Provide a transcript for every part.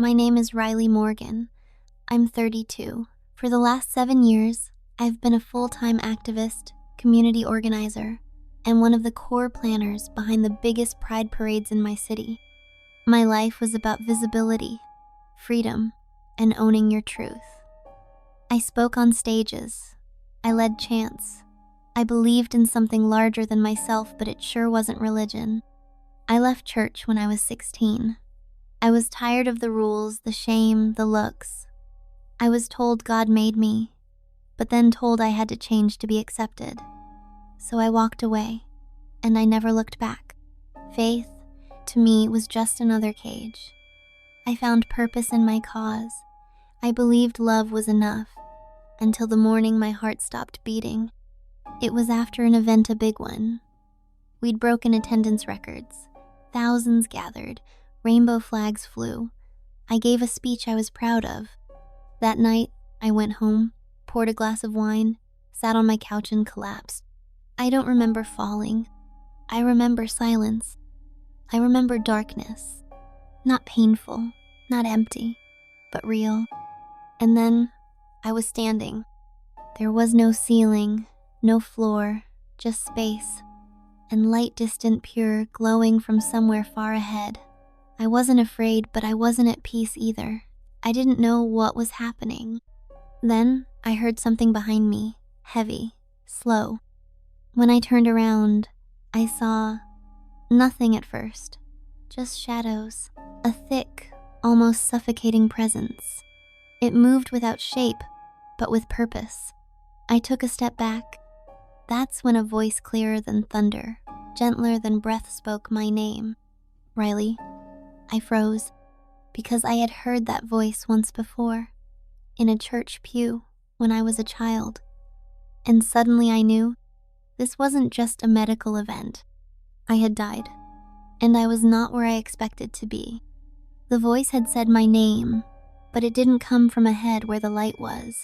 My name is Riley Morgan. I'm 32. For the last 7 years, I've been a full-time activist, community organizer, and one of the core planners behind the biggest pride parades in my city. My life was about visibility, freedom, and owning your truth. I spoke on stages. I led chants. I believed in something larger than myself, but it sure wasn't religion. I left church when I was 16. I was tired of the rules, the shame, the looks. I was told God made me, but then told I had to change to be accepted. So I walked away, and I never looked back. Faith, to me, was just another cage. I found purpose in my cause. I believed love was enough, until the morning my heart stopped beating. It was after an event, a big one. We'd broken attendance records. Thousands gathered. Rainbow flags flew. I gave a speech I was proud of. That night, I went home, poured a glass of wine, sat on my couch and collapsed. I don't remember falling. I remember silence. I remember darkness. Not painful, not empty, but real. And then, I was standing. There was no ceiling, no floor, just space, and light, distant, pure, glowing from somewhere far ahead. I wasn't afraid, but I wasn't at peace either. I didn't know what was happening. Then, I heard something behind me, heavy, slow. When I turned around, I saw nothing at first, just shadows, a thick, almost suffocating presence. It moved without shape, but with purpose. I took a step back. That's when a voice clearer than thunder, gentler than breath spoke my name. Riley. I froze, because I had heard that voice once before, in a church pew when I was a child. And suddenly I knew this wasn't just a medical event. I had died, and I was not where I expected to be. The voice had said my name, but it didn't come from ahead where the light was.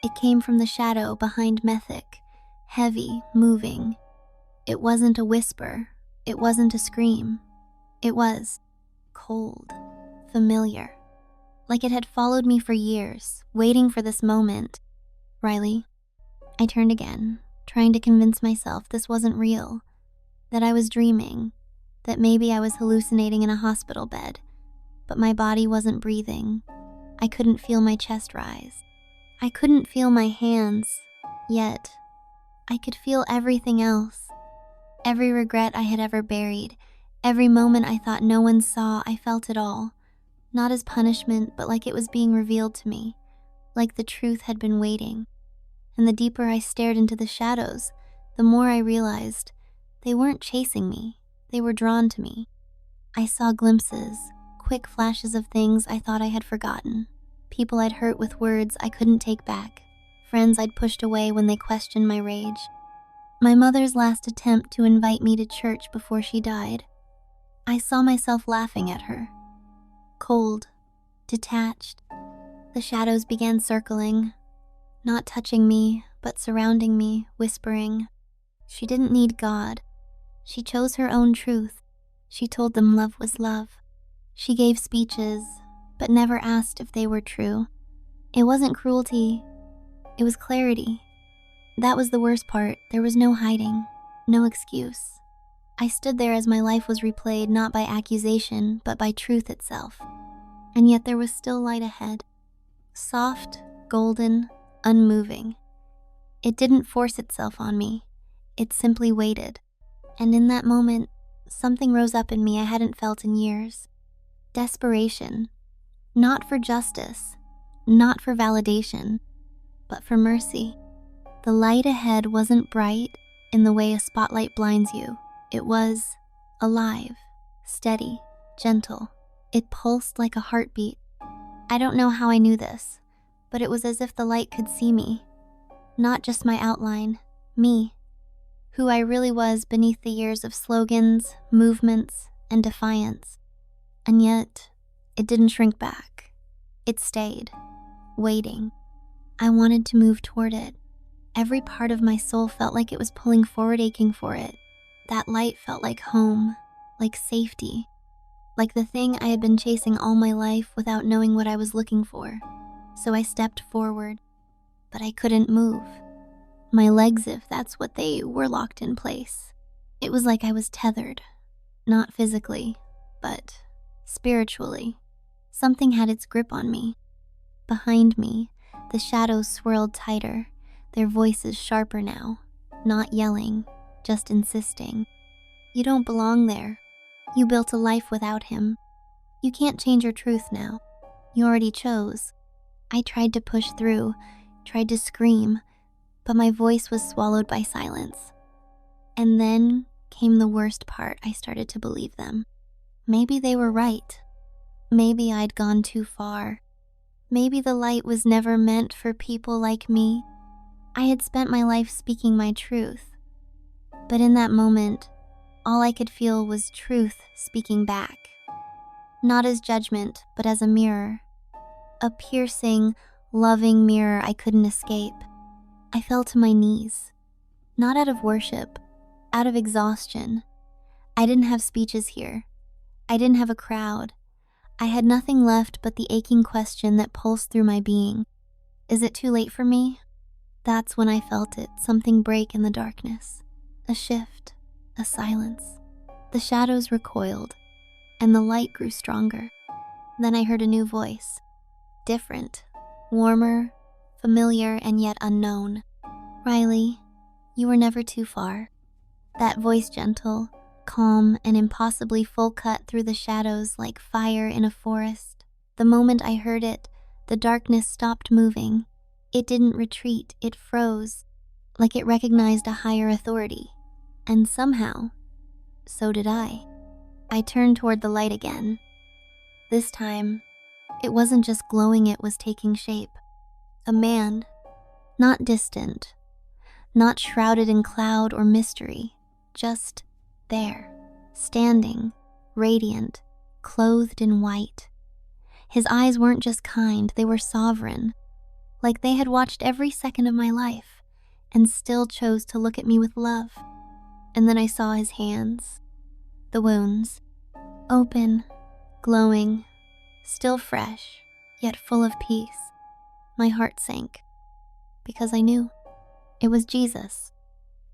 It came from the shadow behind Mythic, heavy, moving. It wasn't a whisper. It wasn't a scream. It was cold, familiar, like it had followed me for years, waiting for this moment. Riley. I turned again, trying to convince myself this wasn't real, that I was dreaming, that maybe I was hallucinating in a hospital bed, but my body wasn't breathing. I couldn't feel my chest rise. I couldn't feel my hands, yet I could feel everything else. Every regret I had ever buried, every moment I thought no one saw, I felt it all. Not as punishment, but like it was being revealed to me, like the truth had been waiting. And the deeper I stared into the shadows, the more I realized they weren't chasing me, they were drawn to me. I saw glimpses, quick flashes of things I thought I had forgotten, people I'd hurt with words I couldn't take back, friends I'd pushed away when they questioned my rage. My mother's last attempt to invite me to church before she died. I saw myself laughing at her. Cold, detached. The shadows began circling, not touching me, but surrounding me, whispering. She didn't need God. She chose her own truth. She told them love was love. She gave speeches, but never asked if they were true. It wasn't cruelty. It was clarity. That was the worst part. There was no hiding, no excuse. I stood there as my life was replayed not by accusation, but by truth itself. And yet there was still light ahead. Soft, golden, unmoving. It didn't force itself on me. It simply waited. And in that moment, something rose up in me I hadn't felt in years. Desperation. Not for justice, not for validation, but for mercy. The light ahead wasn't bright in the way a spotlight blinds you. It was alive, steady, gentle. It pulsed like a heartbeat. I don't know how I knew this, but it was as if the light could see me. Not just my outline, me. Who I really was beneath the years of slogans, movements, and defiance. And yet, it didn't shrink back. It stayed, waiting. I wanted to move toward it. Every part of my soul felt like it was pulling forward, aching for it. That light felt like home, like safety. like the thing I had been chasing all my life without knowing what I was looking for. So I stepped forward, but I couldn't move. My legs, if that's what they were, locked in place. It was like I was tethered, not physically, but spiritually. Something had its grip on me. Behind me, the shadows swirled tighter, their voices sharper now, not yelling, just insisting. You don't belong there. You built a life without him. You can't change your truth now. You already chose. I tried to push through, tried to scream, but my voice was swallowed by silence. And then came the worst part. I started to believe them. Maybe they were right. Maybe I'd gone too far. Maybe the light was never meant for people like me. I had spent my life speaking my truth. But in that moment, all I could feel was truth speaking back. Not as judgment, but as a mirror. A piercing, loving mirror I couldn't escape. I fell to my knees. Not out of worship, out of exhaustion. I didn't have speeches here. I didn't have a crowd. I had nothing left but the aching question that pulsed through my being. Is it too late for me? That's when I felt it, something break in the darkness. A shift, a silence. The shadows recoiled, and the light grew stronger. Then I heard a new voice. Different, warmer, familiar, and yet unknown. Riley, you were never too far. That voice gentle, calm, and impossibly full cut through the shadows like fire in a forest. The moment I heard it, the darkness stopped moving. It didn't retreat, it froze, like it recognized a higher authority. And somehow, so did I. I turned toward the light again. This time, it wasn't just glowing, it was taking shape. A man, not distant, not shrouded in cloud or mystery, just there, standing, radiant, clothed in white. His eyes weren't just kind, they were sovereign, like they had watched every second of my life and still chose to look at me with love. And then I saw his hands, the wounds, open, glowing, still fresh, yet full of peace. My heart sank, because I knew it was Jesus.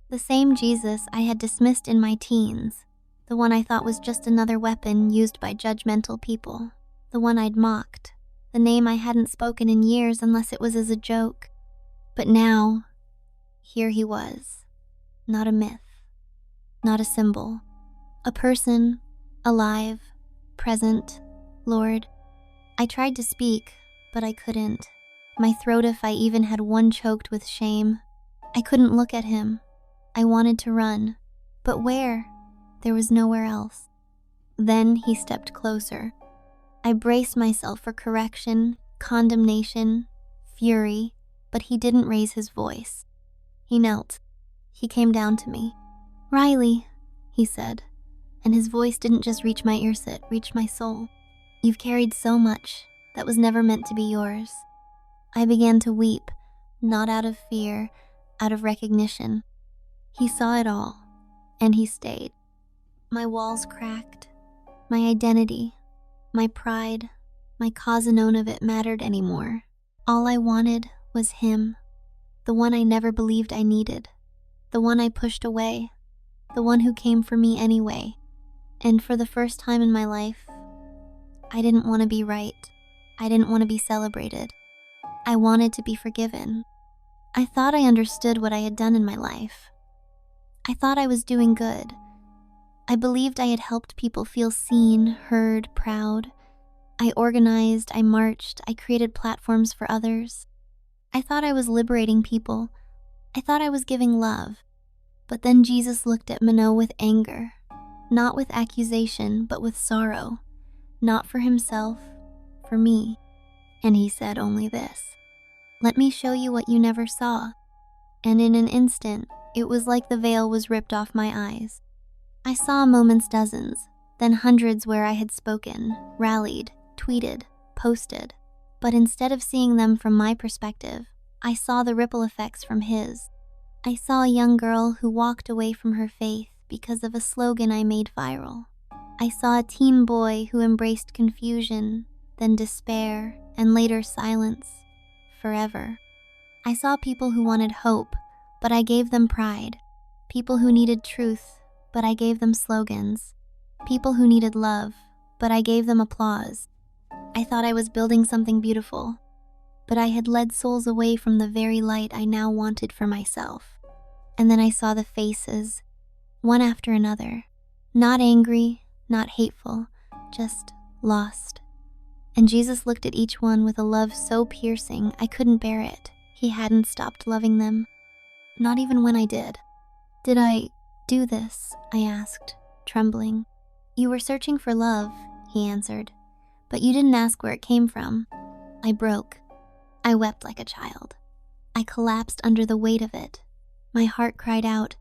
The same Jesus I had dismissed in my teens, the one I thought was just another weapon used by judgmental people, the one I'd mocked, the name I hadn't spoken in years unless it was as a joke. But now, here he was, not a myth, not a symbol, a person, alive, present. Lord, I tried to speak, but I couldn't. My throat, if I even had one, choked with shame. I couldn't look at him. I wanted to run, but where? There was nowhere else. Then he stepped closer. I braced myself for correction, condemnation, fury, but he didn't raise his voice. He knelt. He came down to me. Riley, he said, and his voice didn't just reach my ears, it reached my soul. You've carried so much that was never meant to be yours. I began to weep, not out of fear, out of recognition. He saw it all, and he stayed. My walls cracked. My identity, my pride, my cause, none of it mattered anymore. All I wanted was him, the one I never believed I needed, the one I pushed away, the one who came for me anyway. And for the first time in my life, I didn't want to be right. I didn't want to be celebrated. I wanted to be forgiven. I thought I understood what I had done in my life. I thought I was doing good. I believed I had helped people feel seen, heard, proud. I organized, I marched, I created platforms for others. I thought I was liberating people. I thought I was giving love. But then Jesus looked at Minot with anger, not with accusation, but with sorrow. Not for himself, for me. And he said only this: let me show you what you never saw. And in an instant, it was like the veil was ripped off my eyes. I saw moments dozens, then hundreds where I had spoken, rallied, tweeted, posted. But instead of seeing them from my perspective, I saw the ripple effects from his. I saw a young girl who walked away from her faith because of a slogan I made viral. I saw a teen boy who embraced confusion, then despair, and later silence, forever. I saw people who wanted hope, but I gave them pride. People who needed truth, but I gave them slogans. People who needed love, but I gave them applause. I thought I was building something beautiful, but I had led souls away from the very light I now wanted for myself. And then I saw the faces, one after another, not angry, not hateful, just lost. And Jesus looked at each one with a love so piercing I couldn't bear it. He hadn't stopped loving them, not even when I did. "Did I do this?" I asked, trembling. "You were searching for love," he answered, "but you didn't ask where it came from." I broke. I wept like a child. I collapsed under the weight of it. My heart cried out,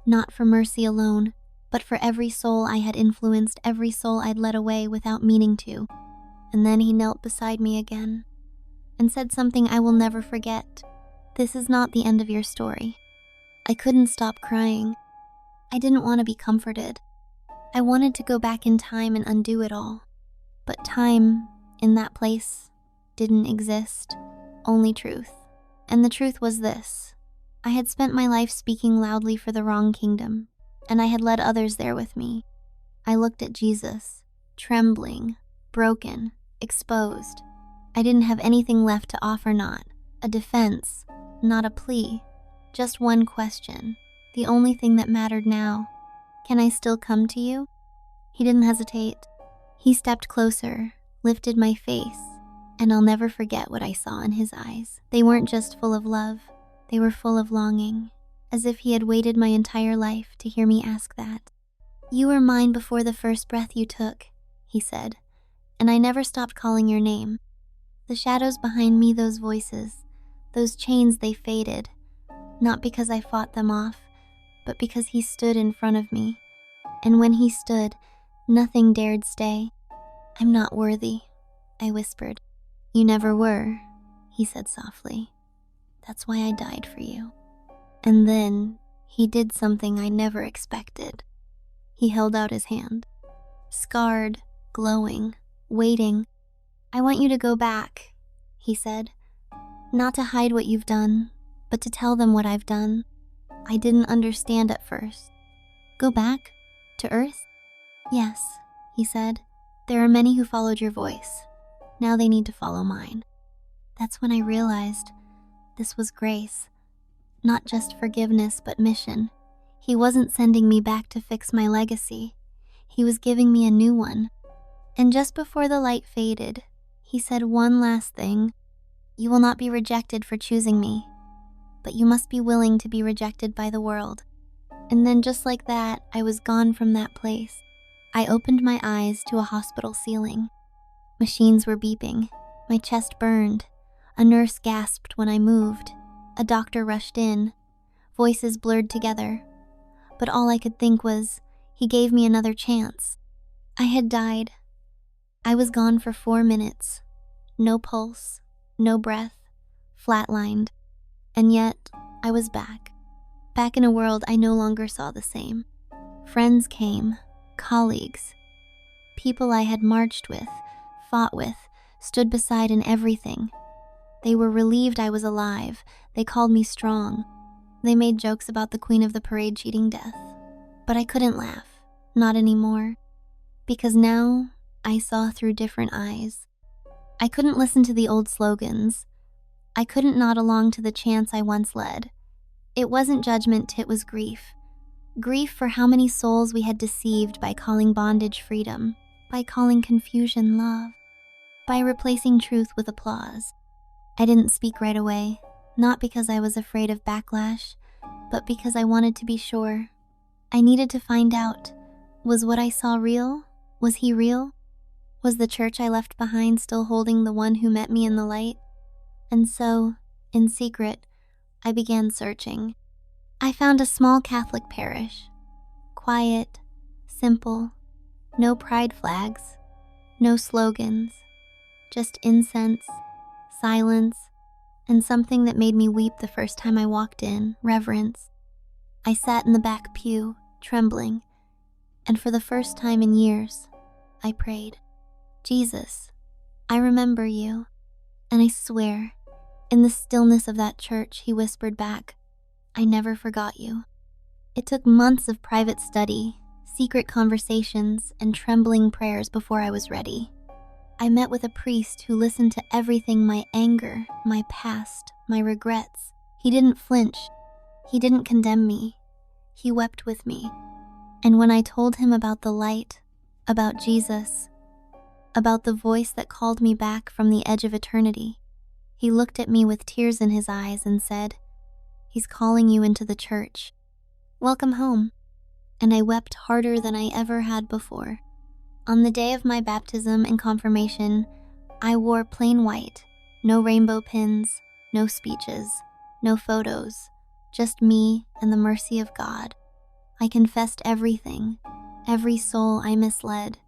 not for mercy alone, but for every soul I had influenced, every soul I'd led away without meaning to. And then he knelt beside me again and said something I will never forget. "This is not the end of your story." I couldn't stop crying. I didn't want to be comforted. I wanted to go back in time and undo it all. But time, in that place, didn't exist, only truth. And the truth was this: I had spent my life speaking loudly for the wrong kingdom, and I had led others there with me. I looked at Jesus, trembling, broken, exposed. I didn't have anything left to offer, not a defense, not a plea, just one question, the only thing that mattered now. "Can I still come to you?" He didn't hesitate. He stepped closer, lifted my face, and I'll never forget what I saw in his eyes. They weren't just full of love, they were full of longing, as if he had waited my entire life to hear me ask that. "You were mine before the first breath you took," he said, "and I never stopped calling your name." The shadows behind me, those voices, those chains, they faded, not because I fought them off, but because he stood in front of me. And when he stood, nothing dared stay. "I'm not worthy," I whispered. "You never were," he said softly. "That's why I died for you." And then he did something I never expected. He held out his hand, scarred, glowing, waiting. "I want you to go back," he said. "Not to hide what you've done, but to tell them what I've done." I didn't understand at first. "Go back? To Earth?" "Yes," he said. "There are many who followed your voice. Now they need to follow mine." That's when I realized this was grace. Not just forgiveness, but mission. He wasn't sending me back to fix my legacy. He was giving me a new one. And just before the light faded, he said one last thing. "You will not be rejected for choosing me, but you must be willing to be rejected by the world." And then just like that, I was gone from that place. I opened my eyes to a hospital ceiling. Machines were beeping. My chest burned. A nurse gasped when I moved. A doctor rushed in. Voices blurred together. But all I could think was, he gave me another chance. I had died. I was gone for 4 minutes. No pulse, no breath, flatlined. And yet, I was back. Back in a world I no longer saw the same. Friends came, colleagues, people I had marched with, fought with, stood beside in everything. They were relieved I was alive. They called me strong. They made jokes about the queen of the parade cheating death. But I couldn't laugh, not anymore, because now I saw through different eyes. I couldn't listen to the old slogans. I couldn't nod along to the chants I once led. It wasn't judgment, it was grief. Grief for how many souls we had deceived by calling bondage freedom, by calling confusion love, by replacing truth with applause. I didn't speak right away, not because I was afraid of backlash, but because I wanted to be sure. I needed to find out, was what I saw real? Was he real? Was the church I left behind still holding the one who met me in the light? And so, in secret, I began searching. I found a small Catholic parish. Quiet, simple, no pride flags, no slogans, just incense, silence, and something that made me weep the first time I walked in, reverence. I sat in the back pew, trembling, And for the first time in years, I prayed, Jesus, I remember you. And I swear, in the stillness of that church, he whispered back, I never forgot you. It took months of private study, secret conversations, and trembling prayers before I was ready. I met with a priest who listened to everything, my anger, my past, my regrets. He didn't flinch. He didn't condemn me. He wept with me. And when I told him about the light, about Jesus, about the voice that called me back from the edge of eternity, he looked at me with tears in his eyes and said, He's calling you into the church. Welcome home. And I wept harder than I ever had before. On the day of my baptism and confirmation, I wore plain white, no rainbow pins, no speeches, no photos, just me and the mercy of God. I confessed everything, every soul I misled,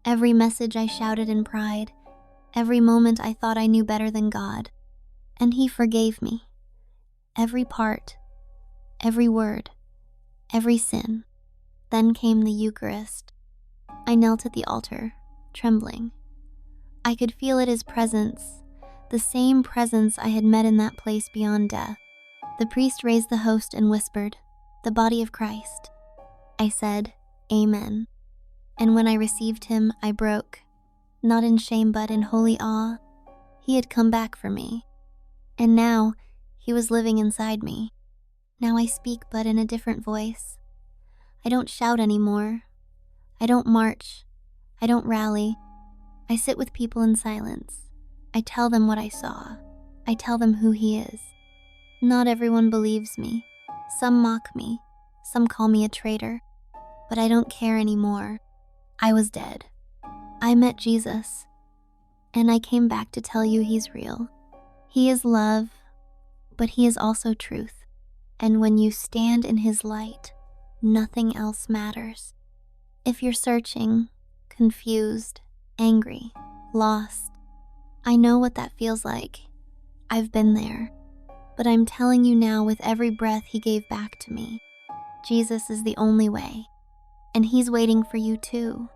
every message I shouted in pride, every moment I thought I knew better than God. And he forgave me. Every part, every word, every sin. Then came the Eucharist. I knelt at the altar, trembling. I could feel it, his presence, the same presence I had met in that place beyond death. The priest raised the host and whispered, the body of Christ. I said, Amen. And when I received him, I broke, not in shame but in holy awe. He had come back for me. And now, he was living inside me. Now I speak, but in a different voice. I don't shout anymore. I don't march. I don't rally. I sit with people in silence. I tell them what I saw. I tell them who he is. Not everyone believes me. Some mock me. Some call me a traitor. But I don't care anymore. I was dead. I met Jesus. And I came back to tell you he's real. He is love, but he is also truth. And when you stand in his light, nothing else matters. If you're searching, confused, angry, lost, I know what that feels like. I've been there. But I'm telling you now, with every breath he gave back to me, Jesus is the only way. And he's waiting for you too.